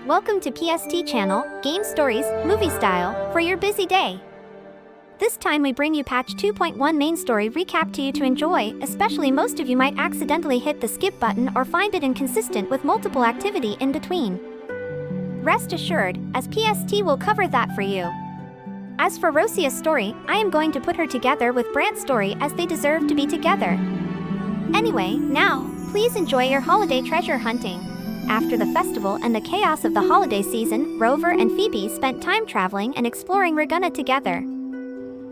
Welcome to PST channel, game stories, movie style, for your busy day. This time we bring you patch 2.1 main story recap to you to enjoy, especially most of you might accidentally hit the skip button or find it inconsistent with multiple activity in between. Rest assured, as PST will cover that for you. As for Rosia's story, I am going to put her together with Brant's story as they deserve to be together. Anyway, now, please enjoy your holiday treasure hunting. After the festival and the chaos of the holiday season, Rover and Phoebe spent time traveling and exploring Reguna together.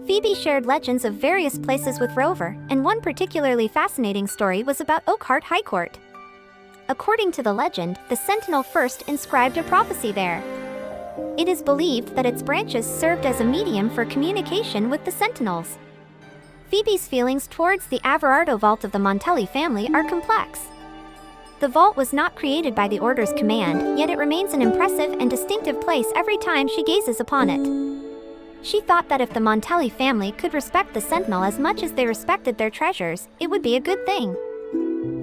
Phoebe shared legends of various places with Rover, and one particularly fascinating story was about Oakhart High Court. According to the legend, the Sentinel first inscribed a prophecy there. It is believed that its branches served as a medium for communication with the Sentinels. Phoebe's feelings towards the Averardo Vault of the Montelli family are complex. The vault was not created by the Order's command, yet it remains an impressive and distinctive place every time she gazes upon it. She thought that if the Montelli family could respect the Sentinel as much as they respected their treasures, it would be a good thing.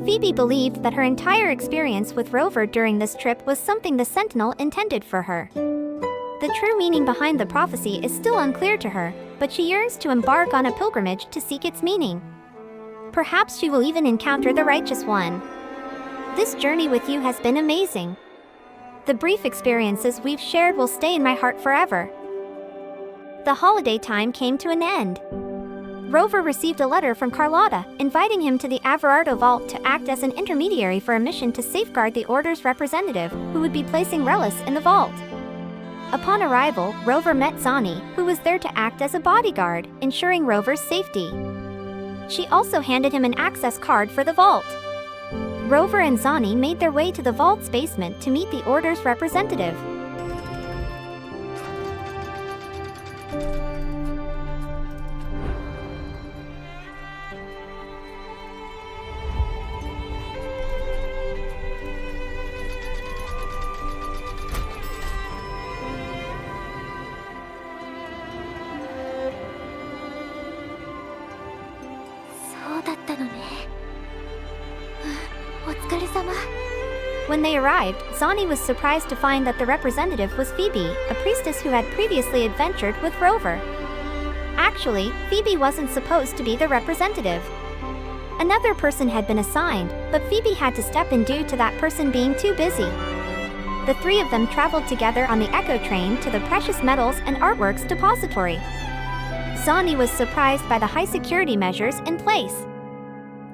Phoebe believed that her entire experience with Rover during this trip was something the Sentinel intended for her. The true meaning behind the prophecy is still unclear to her, but she yearns to embark on a pilgrimage to seek its meaning. Perhaps she will even encounter the Righteous One. This journey with you has been amazing. The brief experiences we've shared will stay in my heart forever. The holiday time came to an end. Rover received a letter from Carlotta, inviting him to the Averardo Vault to act as an intermediary for a mission to safeguard the Order's representative, who would be placing Relis in the vault. Upon arrival, Rover met Zani, who was there to act as a bodyguard, ensuring Rover's safety. She also handed him an access card for the vault. Rover and Zani made their way to the vault's basement to meet the Order's representative. When they arrived, Zani was surprised to find that the representative was Phoebe, a priestess who had previously adventured with Rover. Actually, Phoebe wasn't supposed to be the representative. Another person had been assigned, but Phoebe had to step in due to that person being too busy. The three of them traveled together on the Echo train to the precious metals and artworks depository. Zani was surprised by the high security measures in place.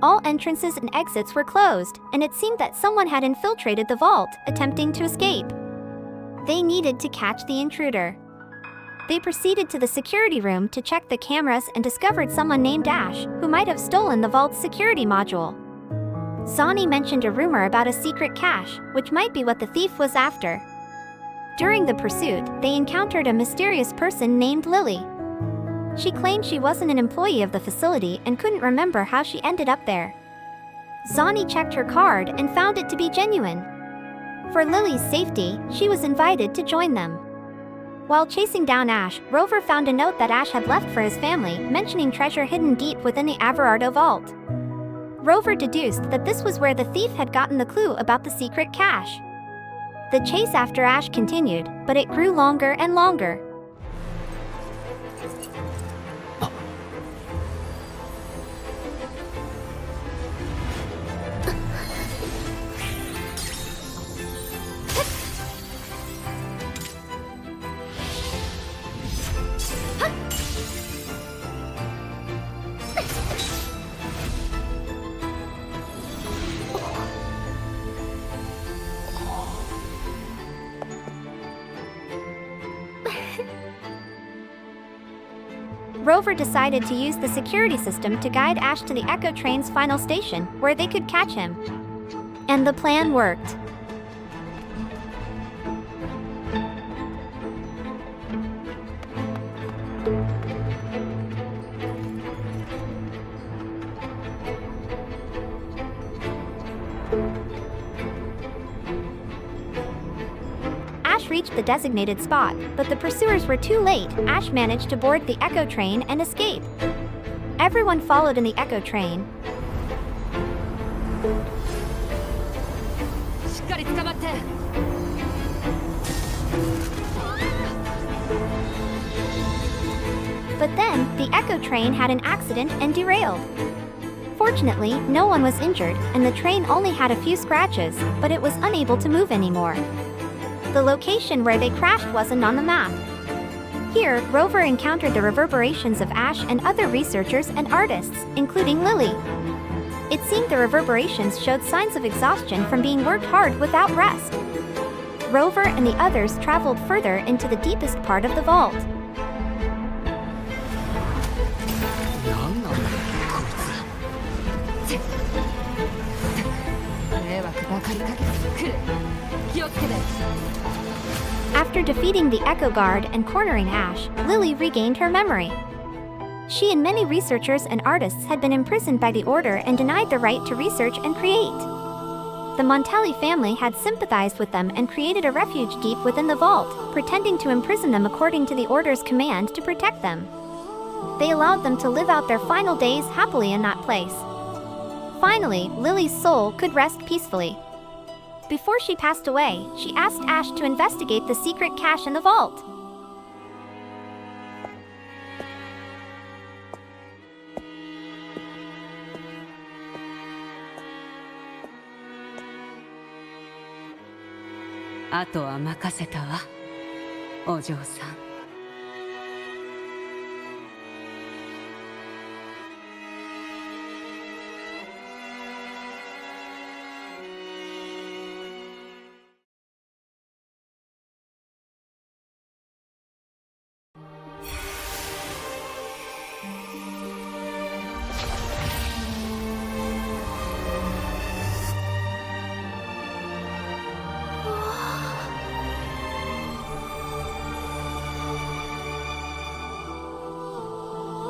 All entrances and exits were closed, and it seemed that someone had infiltrated the vault, attempting to escape. They needed to catch the intruder. They proceeded to the security room to check the cameras and discovered someone named Ash, who might have stolen the vault's security module. Zani mentioned a rumor about a secret cache, which might be what the thief was after. During the pursuit, they encountered a mysterious person named Lily. She claimed she wasn't an employee of the facility and couldn't remember how she ended up there. Zani checked her card and found it to be genuine. For Lily's safety, she was invited to join them. While chasing down Ash, Rover found a note that Ash had left for his family, mentioning treasure hidden deep within the Averardo Vault. Rover deduced that this was where the thief had gotten the clue about the secret cache. The chase after Ash continued, but it grew longer and longer. Rover decided to use the security system to guide Ash to the Echo train's final station, where they could catch him. And the plan worked. Ash reached the designated spot, but the pursuers were too late. Ash managed to board the Echo train and escape. Everyone followed in the Echo train. しっかり捕まって。But then, the Echo train had an accident and derailed. Fortunately, no one was injured, and the train only had a few scratches, but it was unable to move anymore. The location where they crashed wasn't on the map. Here, Rover encountered the reverberations of Ash and other researchers and artists, including Lily. It seemed the reverberations showed signs of exhaustion from being worked hard without rest. Rover and the others traveled further into the deepest part of the vault. After defeating the Echo Guard and cornering Ash, Lily regained her memory. She and many researchers and artists had been imprisoned by the Order and denied the right to research and create. The Montelli family had sympathized with them and created a refuge deep within the vault, pretending to imprison them according to the Order's command to protect them. They allowed them to live out their final days happily in that place. Finally, Lily's soul could rest peacefully. Before she passed away, she asked Ash to investigate the secret cache in the vault.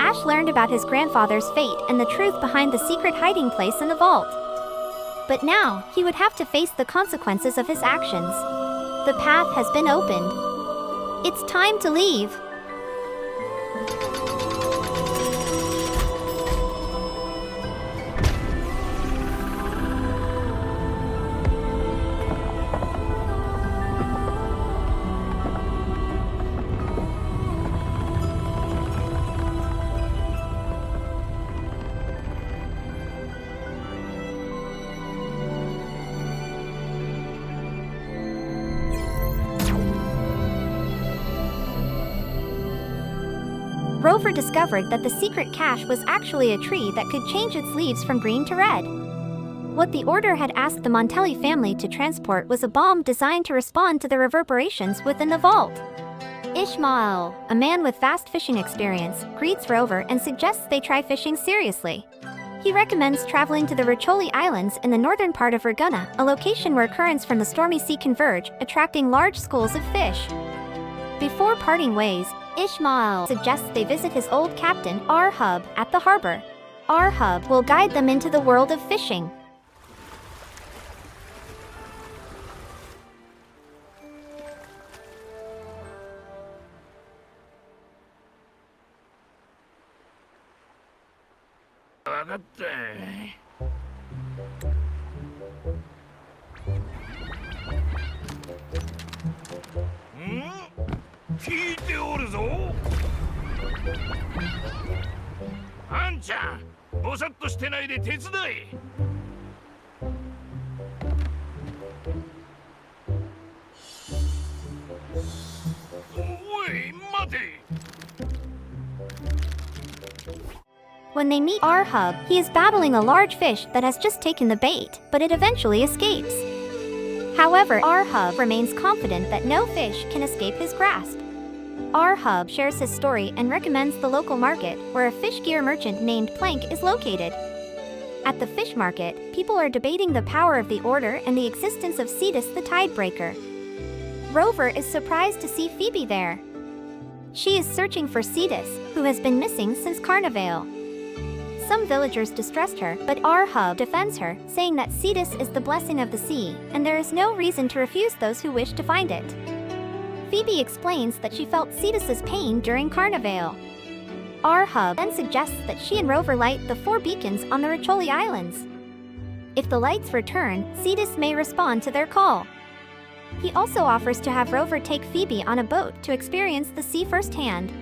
Ash learned about his grandfather's fate and the truth behind the secret hiding place in the vault. But now, he would have to face the consequences of his actions. The path has been opened. It's time to leave. Rover discovered that the secret cache was actually a tree that could change its leaves from green to red. What the Order had asked the Montelli family to transport was a bomb designed to respond to the reverberations within the vault. Ishmael, a man with vast fishing experience, greets Rover and suggests they try fishing seriously. He recommends traveling to the Roli Islands in the northern part of Reguna, a location where currents from the stormy sea converge, attracting large schools of fish. Before parting ways, Ishmael suggests they visit his old captain, R-Hub, at the harbor. R-Hub will guide them into the world of fishing. When they meet R-Hub, he is battling a large fish that has just taken the bait, but it eventually escapes. However, R-Hub remains confident that no fish can escape his grasp. R-Hub shares his story and recommends the local market, where a fish gear merchant named Plank is located. At the fish market, people are debating the power of the Order and the existence of Cetus the Tidebreaker. Rover is surprised to see Phoebe there. She is searching for Cetus, who has been missing since Carnival. Some villagers distrust her, but R-Hub defends her, saying that Cetus is the blessing of the sea, and there is no reason to refuse those who wish to find it. Phoebe explains that she felt Cetus's pain during Carnival. R-Hub then suggests that she and Rover light the 4 beacons on the Roli Islands. If the lights return, Cetus may respond to their call. He also offers to have Rover take Phoebe on a boat to experience the sea firsthand.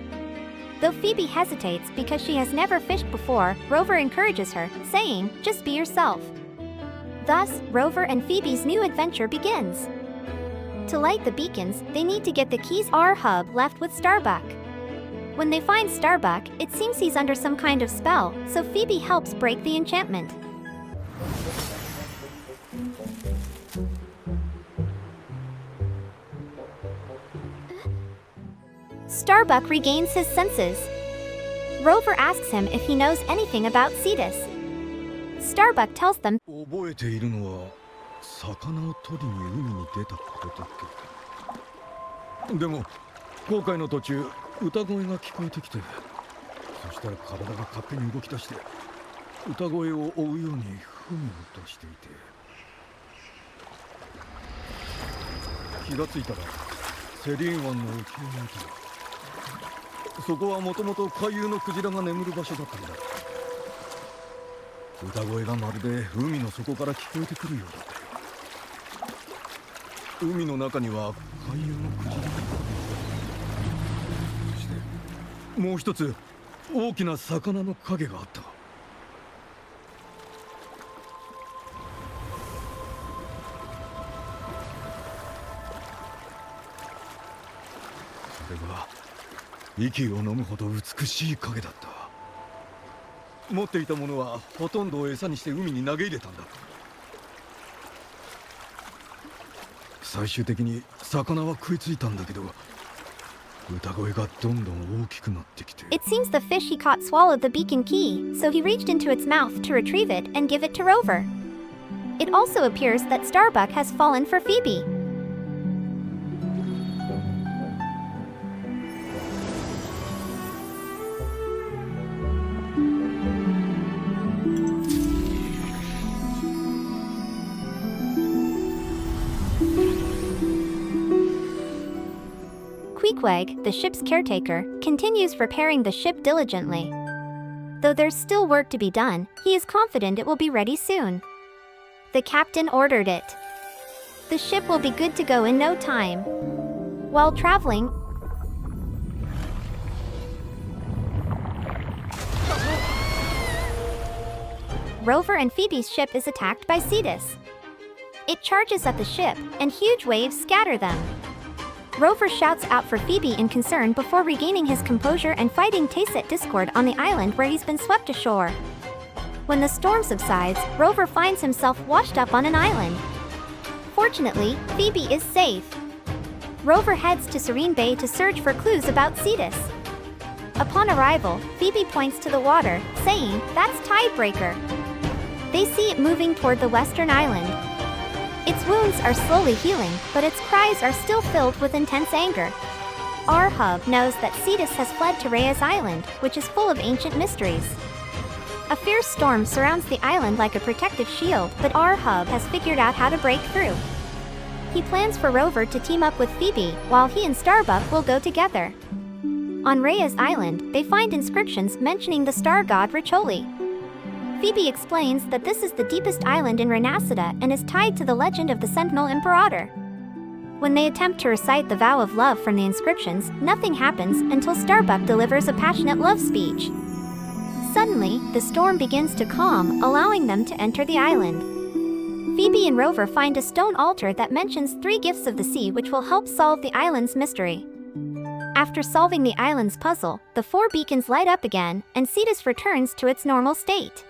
Though Phoebe hesitates because she has never fished before, Rover encourages her, saying, "Just be yourself." Thus, Rover and Phoebe's new adventure begins. To light the beacons, they need to get the keys our hub left with Starbuck. When they find Starbuck, it seems he's under some kind of spell, so Phoebe helps break the enchantment. Starbuck regains his senses. Rover asks him if he knows anything about Cetus. Starbuck tells them, 覚えているのは魚を取りに海に出たことだけ。でも航海の途中歌声が聞こえてきて、そしたら体が勝手に動き出して歌声を追うようにふむとしていて、気がついたらセリーン湾の沖合にいた。そこはもともと海遊のクジラが眠る場所だったんだ。歌声がまるで海の底から聞こえてくるようだった。海の中には海遊のクジラが、そしてもう一つ大きな魚の影があった。それが息を飲むほど美しい影だった。持っていたものはほとんどを餌にして海に投げ入れたんだ。最終的に魚は食いついたんだけど、歌声がどんどん大きくなってきて。 It seems the fish he caught swallowed the beacon key, so he reached into its mouth to retrieve it and give it to Rover. It also appears that Starbuck has fallen for Phoebe. Queequeg, the ship's caretaker, continues repairing the ship diligently. Though there's still work to be done, he is confident it will be ready soon. The captain ordered it. The ship will be good to go in no time. While traveling, Rover and Phoebe's ship is attacked by Cetus. It charges at the ship, and huge waves scatter them. Rover shouts out for Phoebe in concern before regaining his composure and fighting Tacit discord on the island where he's been swept ashore. When the storm subsides, Rover finds himself washed up on an island. Fortunately, Phoebe is safe. Rover heads to Serene Bay to search for clues about Cetus. Upon arrival, Phoebe points to the water, saying, "That's Tidebreaker." They see it moving toward the western island. Its wounds are slowly healing, but its cries are still filled with intense anger. Our hub knows that Cetus has fled to Rhea's island, which is full of ancient mysteries. A fierce storm surrounds the island like a protective shield, but our hub has figured out how to break through. He plans for Rover to team up with Phoebe, while he and Starbuck will go together. On Rhea's island, they find inscriptions mentioning the star god Roli. Phoebe explains that this is the deepest island in Rinascita and is tied to the legend of the Sentinel Imperator. When they attempt to recite the vow of love from the inscriptions, nothing happens until Starbuck delivers a passionate love speech. Suddenly, the storm begins to calm, allowing them to enter the island. Phoebe and Rover find a stone altar that mentions 3 gifts of the sea which will help solve the island's mystery. After solving the island's puzzle, the 4 beacons light up again, and Cetus returns to its normal state.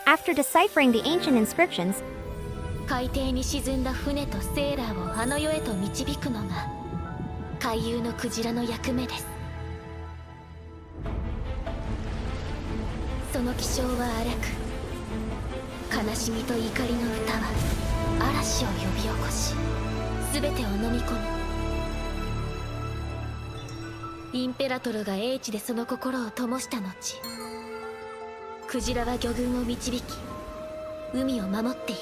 After deciphering the ancient inscriptions, 海底に沈んだ船とセーラーをあの世へと導くのが海遊のクジラの役目です。その気性は荒く、悲しみと怒りの歌は嵐を呼び起こし、全てを飲み込む。インペラトルが英知でその心を灯した後、クジラは魚群を導き、海を守っている。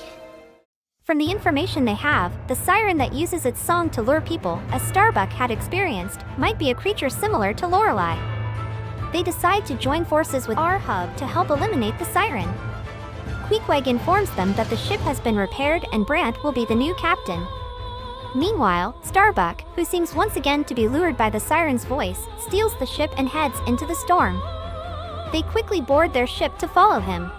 From the information they have, the siren that uses its song to lure people, as Starbuck had experienced, might be a creature similar to Lorelei. They decide to join forces with our hub to help eliminate the siren. Queequeg informs them that the ship has been repaired and Brant will be the new captain. Meanwhile, Starbuck, who seems once again to be lured by the siren's voice, steals the ship and heads into the storm. They quickly board their ship to follow him.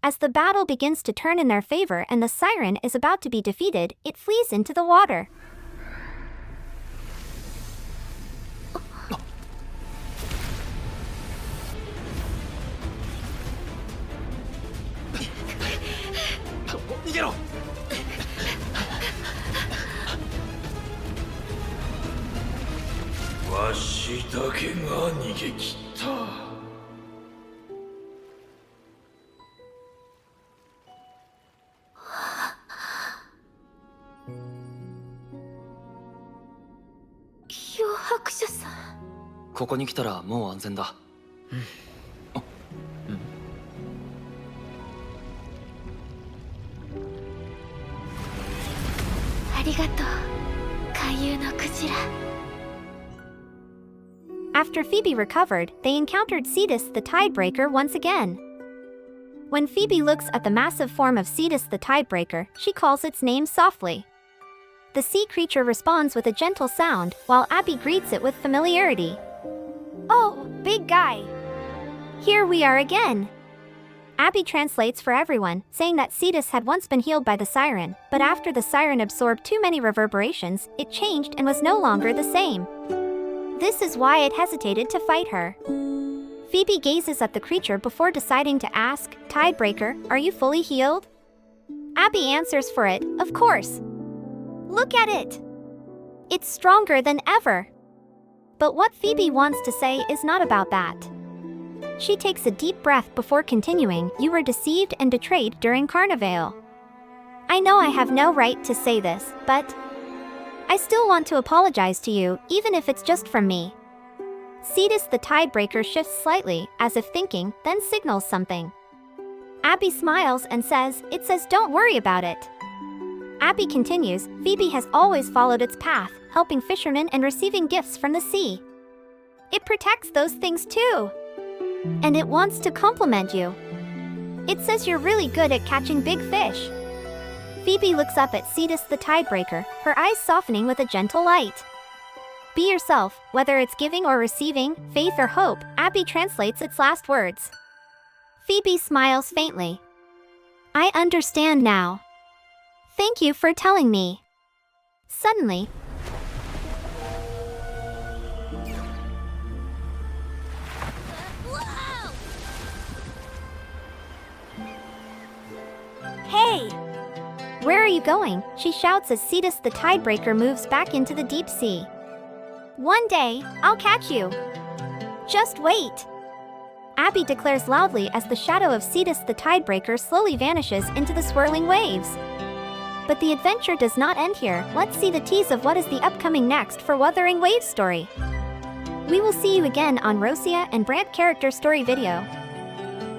As the battle begins to turn in their favor and the siren is about to be defeated, it flees into the water. Hyohakusha-san. ここに来たらもう安全だ。ありがとう、回遊のクジラ。 After Phoebe recovered, they encountered Cetus the Tidebreaker once again. When Phoebe looks at the massive form of Cetus the Tidebreaker, she calls its name softly. The sea creature responds with a gentle sound, while Abby greets it with familiarity. "Oh, big guy! Here we are again!" Abby translates for everyone, saying that Cetus had once been healed by the siren, but after the siren absorbed too many reverberations, it changed and was no longer the same. This is why it hesitated to fight her. Phoebe gazes at the creature before deciding to ask, "Tidebreaker, are you fully healed?" Abby answers for it, "Of course. Look at it! It's stronger than ever." But what Phoebe wants to say is not about that. She takes a deep breath before continuing, "You were deceived and betrayed during Carnival. I know I have no right to say this, but I still want to apologize to you, even if it's just from me." Cetus the Tidebreaker shifts slightly, as if thinking, then signals something. Abby smiles and says, "It says don't worry about it." Abby continues, "Phoebe has always followed its path, helping fishermen and receiving gifts from the sea. It protects those things too. And it wants to compliment you. It says you're really good at catching big fish." Phoebe looks up at Cetus the Tidebreaker, her eyes softening with a gentle light. "Be yourself, whether it's giving or receiving, faith or hope," Abby translates its last words. Phoebe smiles faintly. "I understand now. Thank you for telling me." Suddenly, "Hey! Where are you going?" she shouts as Cetus the Tidebreaker moves back into the deep sea. "One day, I'll catch you. Just wait." Abby declares loudly as the shadow of Cetus the Tidebreaker slowly vanishes into the swirling waves. But the adventure does not end here. Let's see the tease of what is the upcoming next for Wuthering Waves story. We will see you again on Rosia and Brant character story video.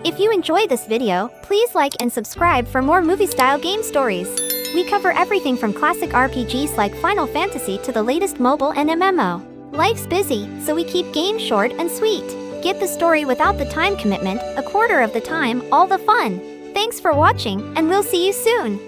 If you enjoy this video, please like and subscribe for more movie-style game stories. We cover everything from classic RPGs like Final Fantasy to the latest mobile and MMO. Life's busy, so we keep games short and sweet. Get the story without the time commitment, a quarter of the time, all the fun. Thanks for watching, and we'll see you soon!